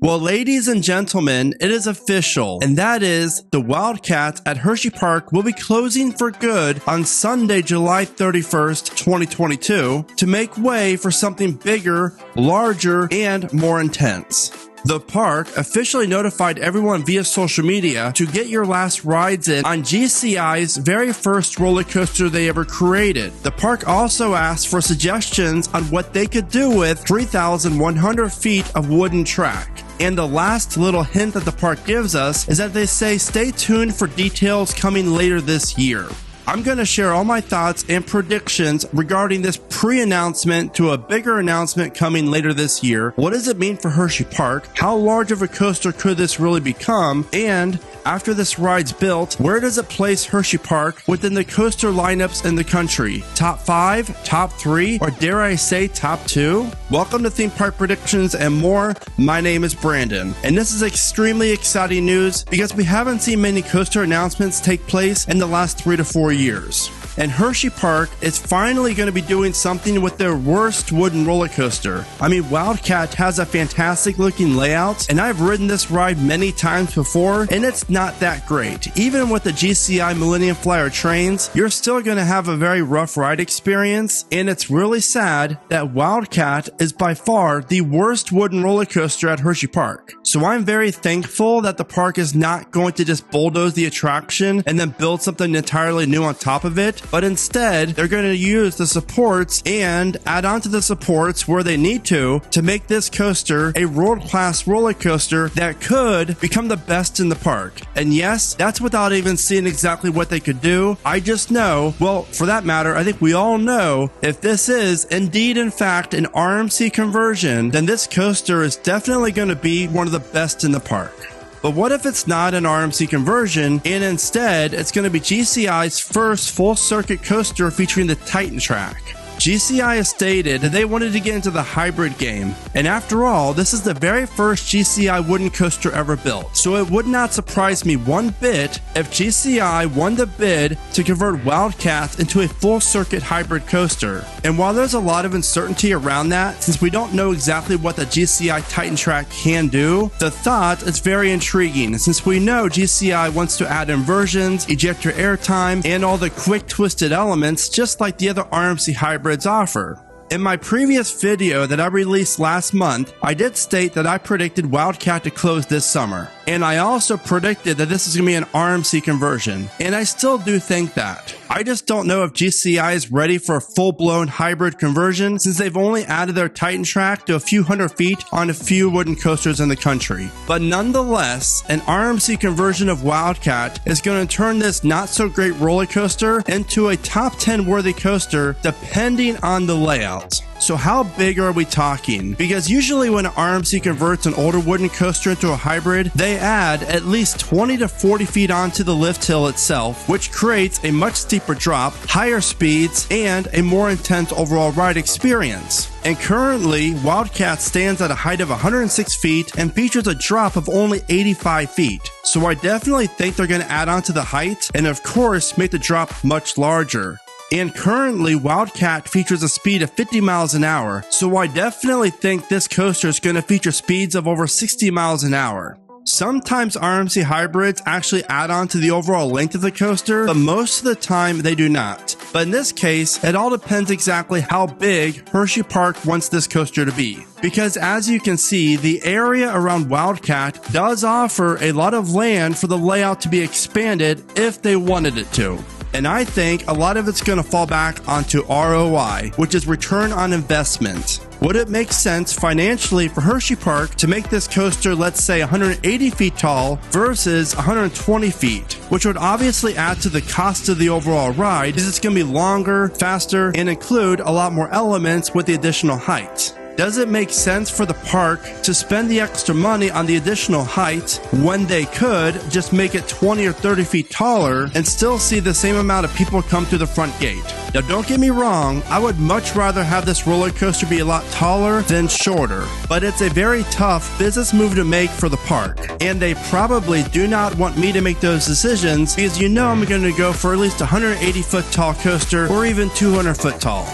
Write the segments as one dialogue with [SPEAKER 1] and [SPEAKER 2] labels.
[SPEAKER 1] Well, ladies and gentlemen, it is official, and that is the Wildcat at Hersheypark will be closing for good on Sunday, July 31st, 2022, to make way for something bigger, larger, and more intense. The park officially notified everyone via social media to get your last rides in on GCI's very first roller coaster they ever created. The park also asked for suggestions on what they could do with 3,100 feet of wooden track. And the last little hint that the park gives us is that they say stay tuned for details coming later this year. I'm going to share all my thoughts and predictions regarding this pre-announcement to a bigger announcement coming later this year. What does it mean for Hersheypark? How large of a coaster could this really become? And after this ride's built, where does it place Hersheypark within the coaster lineups in the country? Top 5, top 3, or dare I say top 2? Welcome to Theme Park Predictions and more. My name is Brandon, and this is extremely exciting news because we haven't seen many coaster announcements take place in the last 3 to 4 years. And Hersheypark is finally going to be doing something with their worst wooden roller coaster. I mean, Wildcat has a fantastic looking layout, and I've ridden this ride many times before, and it's not that great. Even with the GCI Millennium Flyer trains, you're still going to have a very rough ride experience, and it's really sad that Wildcat is by far the worst wooden roller coaster at Hersheypark. So I'm very thankful that the park is not going to just bulldoze the attraction and then build something entirely new on top of it, but instead they're going to use the supports and add on to the supports where they need to make this coaster a world-class roller coaster that could become the best in the park. And yes, that's without even seeing exactly what they could do. I just know, well, for that matter, I think we all know if this is indeed in fact an RMC conversion, then this coaster is definitely going to be one of the best in the park. But what if it's not an RMC conversion and instead it's going to be GCI's first full circuit coaster featuring the Titan track? GCI has stated that they wanted to get into the hybrid game, and after all, this is the very first GCI wooden coaster ever built, so it would not surprise me one bit if GCI won the bid to convert Wildcat into a full circuit hybrid coaster. And while there's a lot of uncertainty around that, since we don't know exactly what the GCI Titan track can do, the thought is very intriguing, since we know GCI wants to add inversions, ejector airtime, and all the quick twisted elements just like the other RMC hybrids offer. In my previous video that I released last month, I did state that I predicted Wildcat to close this summer, and I also predicted that this is going to be an RMC conversion, and I still do think that. I just don't know if GCI is ready for a full-blown hybrid conversion since they've only added their Titan track to a few hundred feet on a few wooden coasters in the country. But nonetheless, an RMC conversion of Wildcat is going to turn this not-so-great roller coaster into a top 10 worthy coaster depending on the layout. So how big are we talking? Because usually when an RMC converts an older wooden coaster into a hybrid, they add at least 20 to 40 feet onto the lift hill itself, which creates a much steeper drop, higher speeds, and a more intense overall ride experience. And currently, Wildcat stands at a height of 106 feet and features a drop of only 85 feet. So I definitely think they're going to add on to the height and of course make the drop much larger. And currently, Wildcat features a speed of 50 miles an hour, so I definitely think this coaster is going to feature speeds of over 60 miles an hour. Sometimes RMC hybrids actually add on to the overall length of the coaster, but most of the time they do not. But in this case, it all depends exactly how big Hersheypark wants this coaster to be. Because as you can see, the area around Wildcat does offer a lot of land for the layout to be expanded if they wanted it to. And I think a lot of it's going to fall back onto ROI, which is return on investment. Would it make sense financially for Hersheypark to make this coaster, let's say 180 feet tall versus 120 feet, which would obviously add to the cost of the overall ride because it's going to be longer, faster, and include a lot more elements with the additional height? Does it make sense for the park to spend the extra money on the additional height when they could just make it 20 or 30 feet taller and still see the same amount of people come through the front gate? Now don't get me wrong, I would much rather have this roller coaster be a lot taller than shorter, but it's a very tough business move to make for the park, and they probably do not want me to make those decisions because you know I'm going to go for at least a 180 foot tall coaster or even 200 foot tall.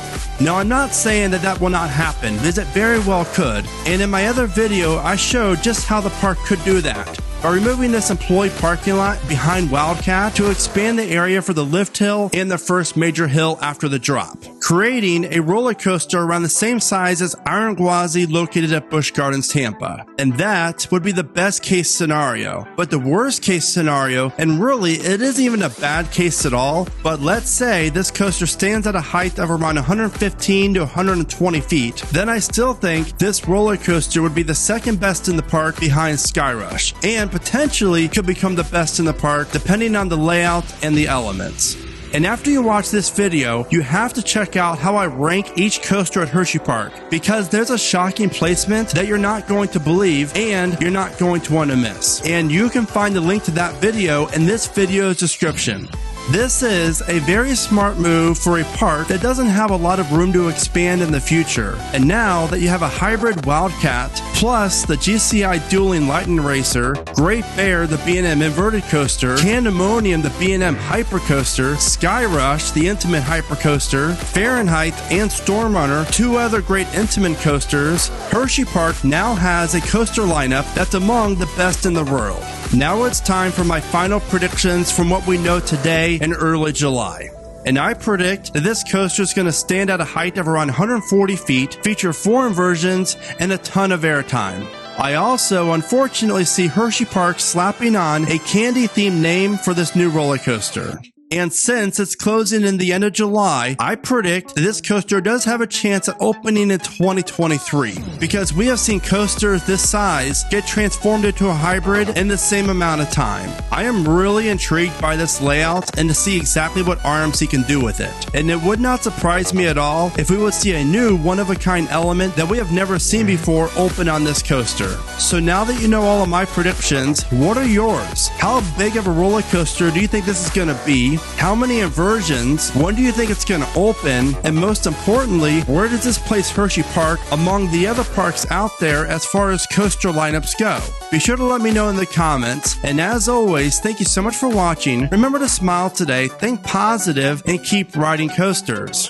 [SPEAKER 1] Now, I'm not saying that that will not happen, as it very well could, and in my other video I showed just how the park could do that. By removing this employee parking lot behind Wildcat to expand the area for the lift hill and the first major hill after the drop, creating a roller coaster around the same size as Iron Gwazi located at Busch Gardens, Tampa. And that would be the best case scenario. But the worst case scenario, and really it isn't even a bad case at all, but let's say this coaster stands at a height of around 115 to 120 feet, then I still think this roller coaster would be the second best in the park behind Skyrush, and potentially could become the best in the park depending on the layout and the elements. And after you watch this video, you have to check out how I rank each coaster at Hersheypark, because there's a shocking placement that you're not going to believe and you're not going to want to miss. And you can find the link to that video in this video's description. This is a very smart move for a park that doesn't have a lot of room to expand in the future. And now that you have a hybrid Wildcat, plus the GCI Dueling Lightning Racer, Great Bear the B&M Inverted Coaster, Pandemonium the B&M Hyper Coaster, Skyrush the Intimate Hyper Coaster, Fahrenheit and Storm Runner, two other great Intimate coasters, Hersheypark now has a coaster lineup that's among the best in the world. Now it's time for my final predictions from what we know today in early July. And I predict that this coaster is going to stand at a height of around 140 feet, feature 4 inversions, and a ton of airtime. I also unfortunately see Hersheypark slapping on a candy-themed name for this new roller coaster. And since it's closing in the end of July, I predict that this coaster does have a chance at opening in 2023, because we have seen coasters this size get transformed into a hybrid in the same amount of time. I am really intrigued by this layout and to see exactly what RMC can do with it. And it would not surprise me at all if we would see a new one-of-a-kind element that we have never seen before open on this coaster. So now that you know all of my predictions, what are yours? How big of a roller coaster do you think this is going to be? How many inversions? When do you think it's going to open? And most importantly, where does this place Hersheypark among the other parks out there as far as coaster lineups go? Be sure to let me know in the comments. And as always, thank you so much for watching. Remember to smile today, think positive, and keep riding coasters.